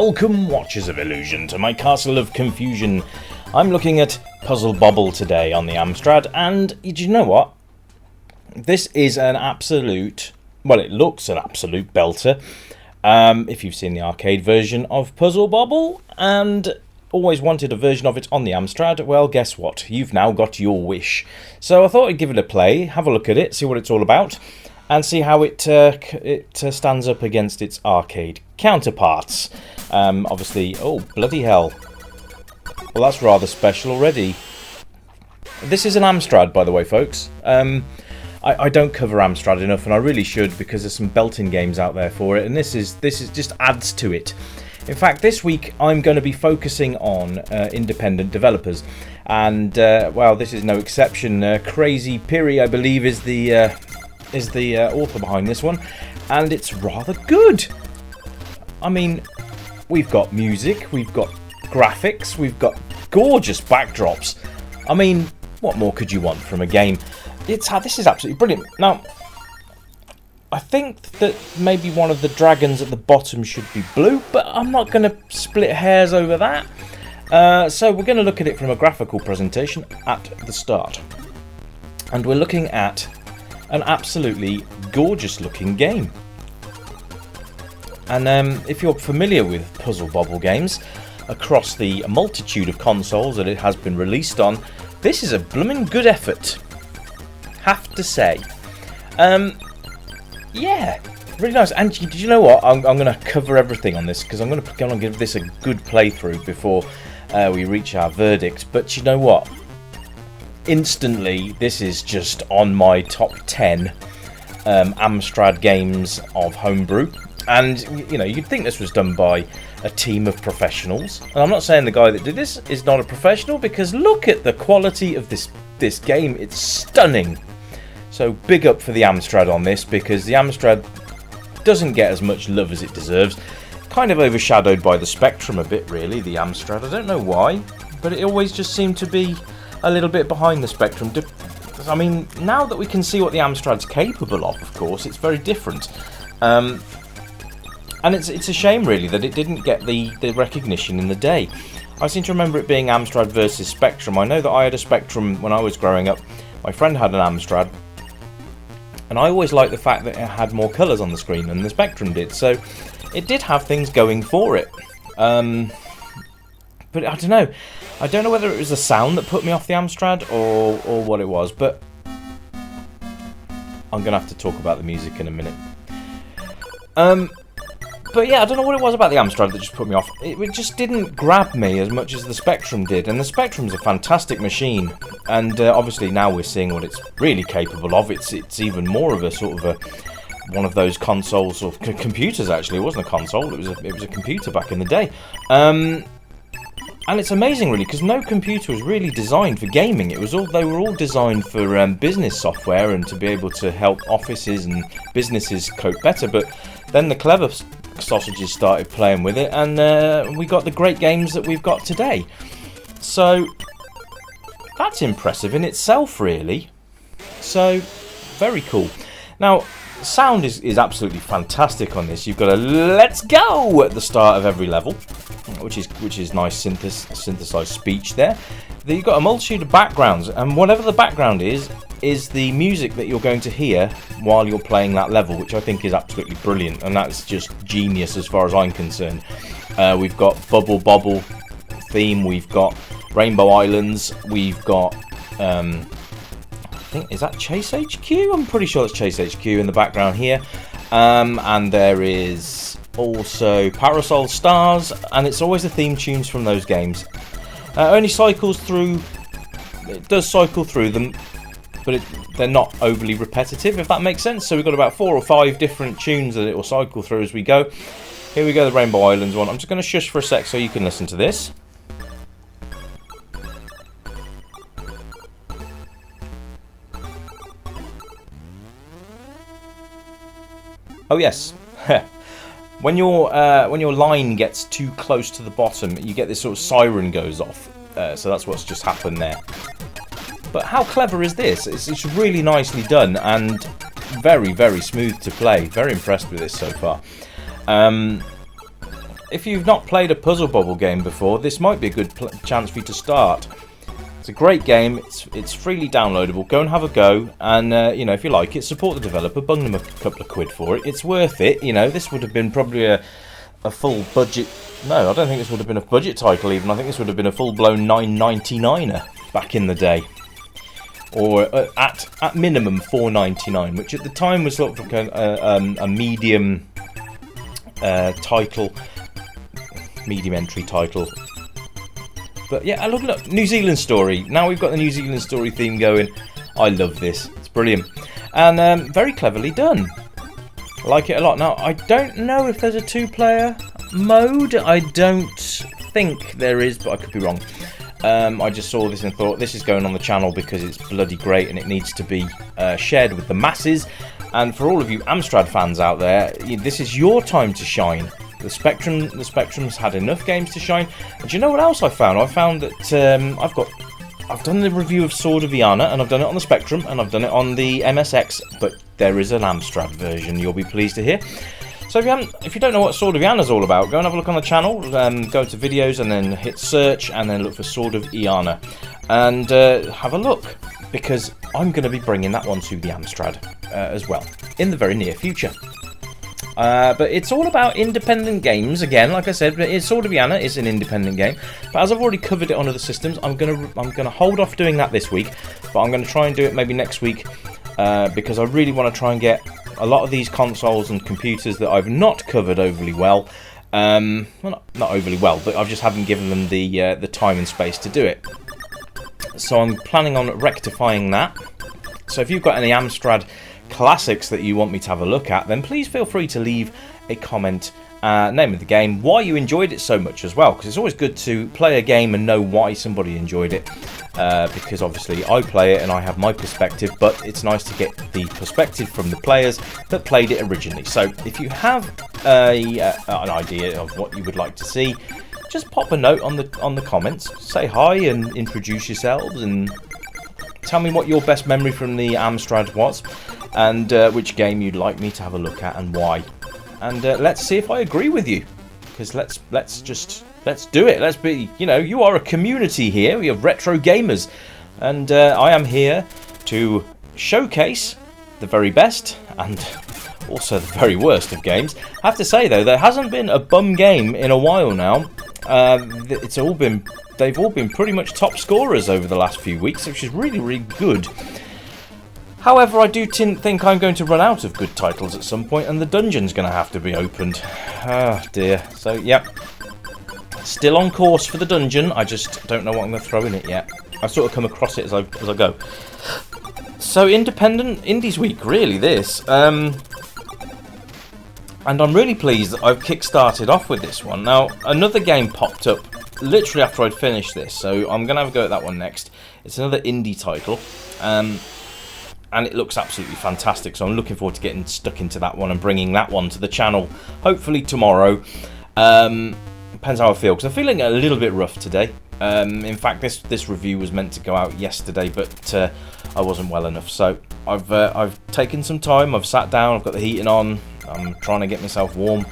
Welcome, Watchers of Illusion, to my castle of confusion. I'm looking at Puzzle Bobble today on the Amstrad, and do you know what? This is an absolute, well, it looks an absolute belter. If you've seen the arcade version of Puzzle Bobble and always wanted a version of it on the Amstrad, well, guess what? You've now got your wish. So I thought I'd give it a play, have a look at it, see what it's all about, and see how it stands up against its arcade counterparts. Obviously, oh, bloody hell. Well, that's rather special already. This is an Amstrad, by the way, folks. I don't cover Amstrad enough, and I really should, because there's some belting games out there for it, and this is just adds to it. In fact, this week I'm going to be focusing on independent developers, and well, this is no exception. Crazy Piri, I believe, is the author behind this one, and it's rather good. I mean, we've got music, we've got graphics, we've got gorgeous backdrops. I mean, what more could you want from a game? This is absolutely brilliant. Now, I think that maybe one of the dragons at the bottom should be blue, but I'm not going to split hairs over that. So we're going to look at it from a graphical presentation at the start. And we're looking at an absolutely gorgeous looking game. And if you're familiar with Puzzle Bobble games across the multitude of consoles that it has been released on, this is a blooming good effort, have to say. Yeah, really nice. And do you know what? I'm going to cover everything on this, because I'm going to give this a good playthrough before we reach our verdict. But you know what? Instantly, this is just on my top 10 Amstrad games of homebrew. And, you know, you'd think this was done by a team of professionals. And I'm not saying the guy that did this is not a professional, because look at the quality of this game. It's stunning. So big up for the Amstrad on this, because the Amstrad doesn't get as much love as it deserves. Kind of overshadowed by the Spectrum a bit, really, the Amstrad. I don't know why, but it always just seemed to be a little bit behind the Spectrum. I mean, now that we can see what the Amstrad's capable of course, it's very different. And it's a shame, really, that it didn't get the recognition in the day. I seem to remember it being Amstrad versus Spectrum. I know that I had a Spectrum when I was growing up. My friend had an Amstrad, and I always liked the fact that it had more colours on the screen than the Spectrum did. So it did have things going for it. But I don't know. I don't know whether it was the sound that put me off the Amstrad or what it was. But I'm going to have to talk about the music in a minute. But yeah, I don't know what it was about the Amstrad that just put me off. It just didn't grab me as much as the Spectrum did. And the Spectrum's a fantastic machine. And obviously now we're seeing what it's really capable of. It's even more of a sort of one of those consoles, or computers actually. It wasn't a console, it was a computer back in the day. And it's amazing, really, because no computer was really designed for gaming. They were all designed for business software and to be able to help offices and businesses cope better. But then the clever sausages started playing with it, and we got the great games that we've got today. So that's impressive in itself, really. So very cool. Now, sound is absolutely fantastic on this. You've got a "let's go" at the start of every level, which is nice synthesized speech there. Then you've got a multitude of backgrounds, and whatever the background is the music that you're going to hear while you're playing that level, which I think is absolutely brilliant, and that's just genius as far as I'm concerned. We've got Bubble Bobble theme, we've got Rainbow Islands, we've got I think, is that Chase HQ? I'm pretty sure it's Chase HQ in the background here. And there is also Parasol Stars, and it's always the theme tunes from those games. Only cycles through, it does cycle through them, but they're not overly repetitive, if that makes sense. So we've got about 4 or 5 different tunes that it will cycle through as we go. Here we go, the Rainbow Islands one. I'm just going to shush for a sec so you can listen to this. Oh yes, when your line gets too close to the bottom, you get this sort of siren goes off. So that's what's just happened there. But how clever is this? It's really nicely done and very, very smooth to play. Very impressed with this so far. if you've not played a Puzzle Bobble game before, this might be a good chance for you to start. It's a great game. It's freely downloadable. Go and have a go, and you know, if you like it, support the developer. Bung them a couple of quid for it. It's worth it. You know, this would have been probably a full budget. No, I don't think this would have been a budget title even. I think this would have been a full-blown $9.99er back in the day, or at minimum $4.99, which at the time was sort of a medium title, medium entry title. But yeah, look, New Zealand story. Now we've got the New Zealand story theme going. I love this. It's brilliant. And very cleverly done. I like it a lot. Now, I don't know if there's a 2-player mode. I don't think there is, but I could be wrong. I just saw this and thought, this is going on the channel because it's bloody great and it needs to be shared with the masses. And for all of you Amstrad fans out there, this is your time to shine. The Spectrum's had enough games to shine. And do you know what else I found? I found that I've done the review of Sword of Iana, and I've done it on the Spectrum, and I've done it on the MSX, but there is an Amstrad version, you'll be pleased to hear. So if you don't know what Sword of Iana's all about, go and have a look on the channel, go to videos and then hit search and then look for Sword of Iana and have a look, because I'm going to be bringing that one to the Amstrad as well in the very near future. But it's all about independent games again. Like I said, Sword of Iana is an independent game. But as I've already covered it on other systems, I'm gonna hold off doing that this week. But I'm gonna try and do it maybe next week because I really want to try and get a lot of these consoles and computers that I've not covered overly well. Well, not overly well, but I just haven't given them the time and space to do it. So I'm planning on rectifying that. So if you've got any Amstrad classics that you want me to have a look at, then please feel free to leave a comment, name of the game, why you enjoyed it so much as well, because it's always good to play a game and know why somebody enjoyed it, because obviously I play it and I have my perspective, but it's nice to get the perspective from the players that played it originally. So if you have an idea of what you would like to see, just pop a note on the comments, say hi and introduce yourselves and tell me what your best memory from the Amstrad was, and which game you'd like me to have a look at and why. And let's see if I agree with you, because let's do it. Let's be, you know, you are a community here. We have retro gamers, and I am here to showcase the very best and also the very worst of games. I have to say though, there hasn't been a bum game in a while now. They've all been pretty much top scorers over the last few weeks, which is really, really good. However, I do think I'm going to run out of good titles at some point, and the dungeon's going to have to be opened. Ah, dear. So, yeah. Still on course for the dungeon. I just don't know what I'm going to throw in it yet. I've sort of come across it as I go. So, independent indies week, really, this. And I'm really pleased that I've kick-started off with this one. Now, another game popped up literally after I'd finished this, so I'm going to have a go at that one next. It's another indie title. And it looks absolutely fantastic, so I'm looking forward to getting stuck into that one and bringing that one to the channel, hopefully tomorrow. Depends how I feel, because I'm feeling a little bit rough today. In fact, this review was meant to go out yesterday, but I wasn't well enough. So I've taken some time, I've sat down, I've got the heating on, I'm trying to get myself warm,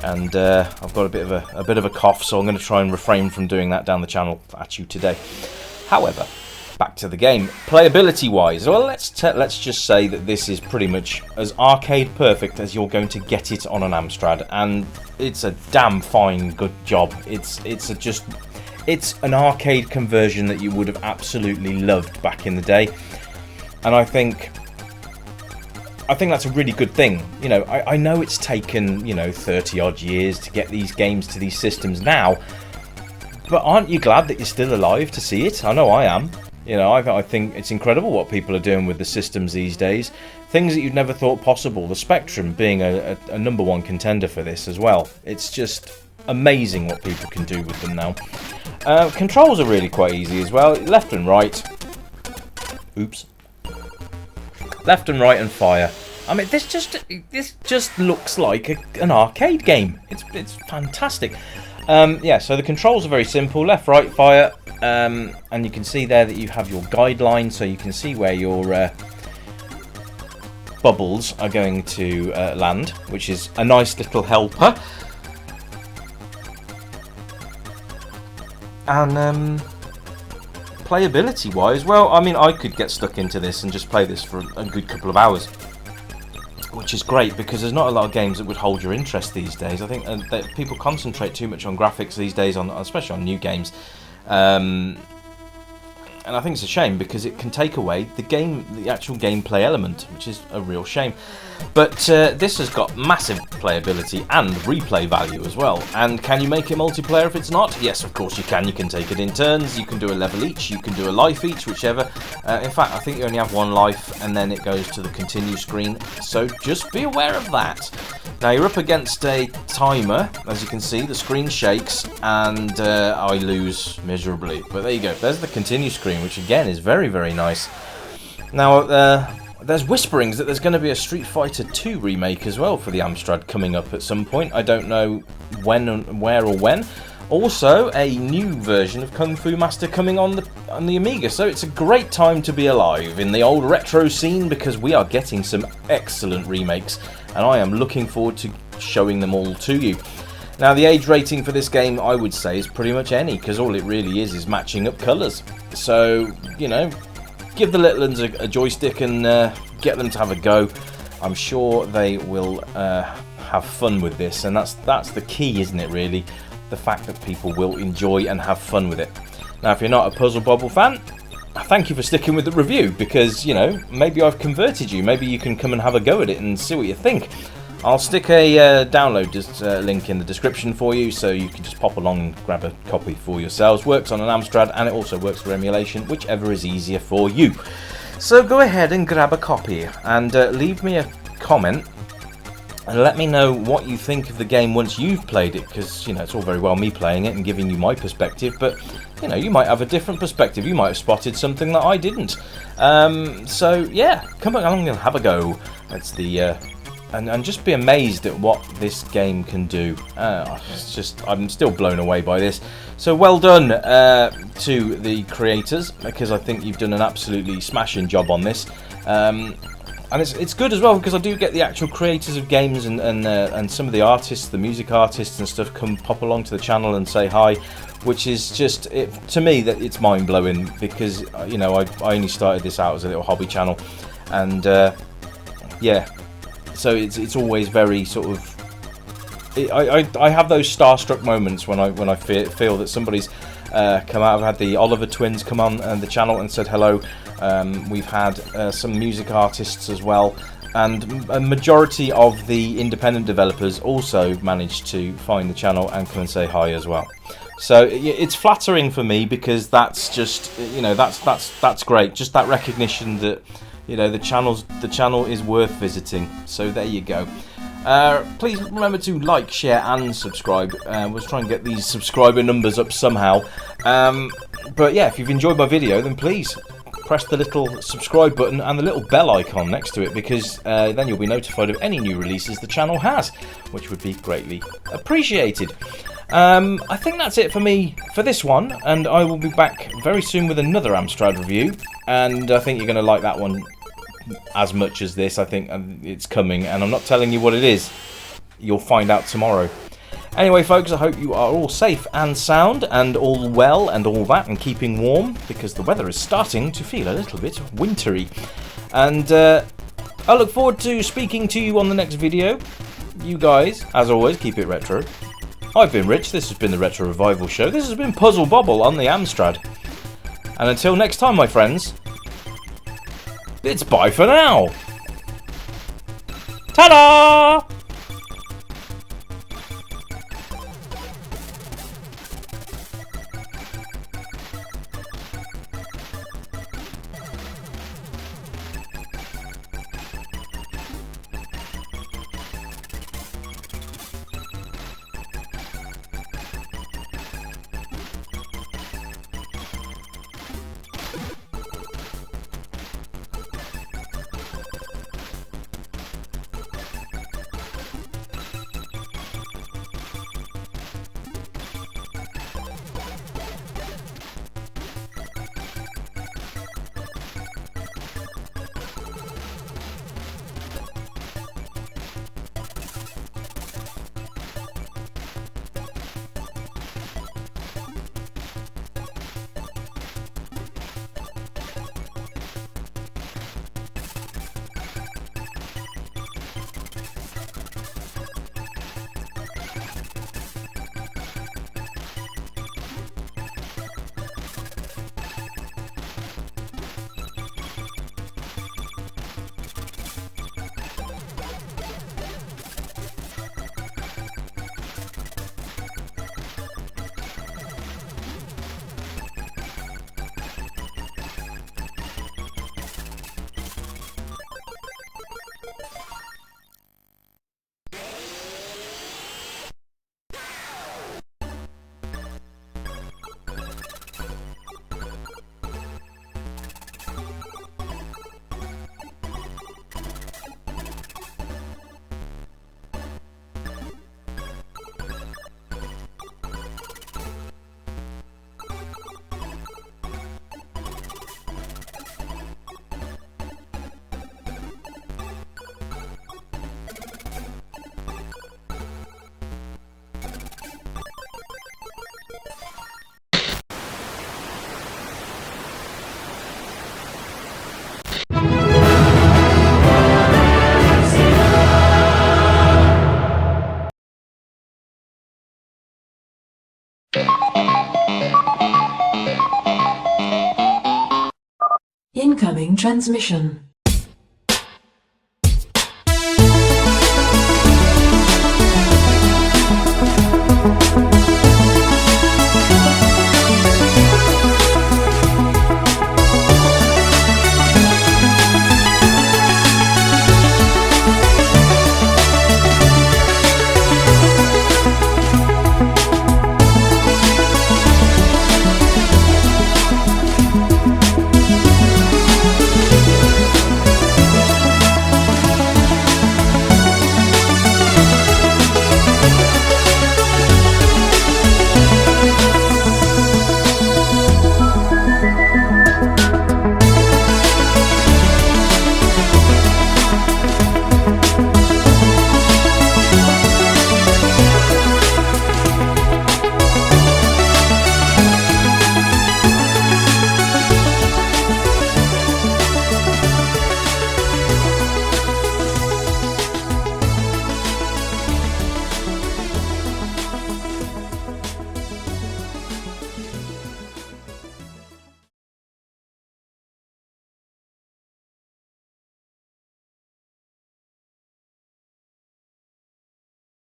and I've got a bit of a cough, so I'm going to try and refrain from doing that down the channel at you today. However, back to the game. Playability wise, well, let's just say that this is pretty much as arcade perfect as you're going to get it on an Amstrad, and it's a damn fine good job. It's an arcade conversion that you would have absolutely loved back in the day, and I think that's a really good thing. You know, I know it's taken, you know, 30 odd years to get these games to these systems now, but aren't you glad that you're still alive to see it? I know I am. You know, I think it's incredible what people are doing with the systems these days. Things that you'd never thought possible. The Spectrum being a #1 contender for this as well. It's just amazing what people can do with them now. Controls are really quite easy as well. Left and right. Oops. Left and right and fire. I mean, this just looks like an arcade game. It's fantastic. Yeah, so the controls are very simple. Left, right, fire. And you can see there that you have your guideline, so you can see where your bubbles are going to land, which is a nice little helper. And playability wise, well, I mean, I could get stuck into this and just play this for a good couple of hours, which is great because there's not a lot of games that would hold your interest these days. I think that people concentrate too much on graphics these days, especially on new games. And I think it's a shame because it can take away the actual gameplay element, which is a real shame. But this has got massive playability and replay value as well. And can you make it multiplayer if it's not? Yes, of course you can. You can take it in turns, you can do a level each, you can do a life each, whichever. In fact, I think you only have one life and then it goes to the continue screen. So just be aware of that. Now you're up against a timer, as you can see, the screen shakes and I lose miserably. But there you go, there's the continue screen, which again is very, very nice. Now there's whisperings that there's going to be a Street Fighter 2 remake as well for the Amstrad coming up at some point. I don't know when, where or when. Also, a new version of Kung Fu Master coming on the Amiga, so it's a great time to be alive in the old retro scene because we are getting some excellent remakes, and I am looking forward to showing them all to you. Now, the age rating for this game, I would say, is pretty much any, because all it really is matching up colours. So, you know, give the little ones a joystick and get them to have a go. I'm sure they will have fun with this, and that's the key, isn't it, really? The fact that people will enjoy and have fun with it. Now, if you're not a Puzzle Bobble fan, thank you for sticking with the review, because, you know, maybe I've converted you. Maybe you can come and have a go at it and see what you think. I'll stick a download link in the description for you, so you can just pop along and grab a copy for yourselves. Works on an Amstrad, and it also works for emulation, whichever is easier for you. So go ahead and grab a copy, and leave me a comment, and let me know what you think of the game once you've played it, because, you know, it's all very well me playing it and giving you my perspective, but, you know, you might have a different perspective. You might have spotted something that I didn't. So, yeah, come along and have a go. That's the... And just be amazed at what this game can do. I'm still blown away by this. So well done to the creators, because I think you've done an absolutely smashing job on this. And it's good as well, because I do get the actual creators of games and some of the artists, the music artists and stuff, come pop along to the channel and say hi, which is just, to me, that it's mind blowing, because, you know, I only started this out as a little hobby channel, and yeah. So it's always very sort of... I have those starstruck moments when I feel that somebody's come out. I've had the Oliver twins come on the channel and said hello. We've had some music artists as well, and a majority of the independent developers also managed to find the channel and come and say hi as well. So it's flattering for me, because that's just, you know, that's great. Just that recognition that, you know, the channel is worth visiting. So there you go. Please remember to like, share and subscribe. We'll try and get these subscriber numbers up somehow. But yeah, if you've enjoyed my video, then please press the little subscribe button and the little bell icon next to it, because then you'll be notified of any new releases the channel has, which would be greatly appreciated. I think that's it for me for this one, and I will be back very soon with another Amstrad review, and I think you're going to like that one as much as this. I think it's coming, and I'm not telling you what it is. You'll find out tomorrow. Anyway, folks, I hope you are all safe and sound and all well and all that, and keeping warm, because the weather is starting to feel a little bit wintry. And I look forward to speaking to you on the next video. You guys, as always, keep it retro. I've been Rich, this has been the Retro Revival Show, this has been Puzzle Bobble on the Amstrad. And until next time, my friends, it's bye for now! Ta-da! Incoming transmission.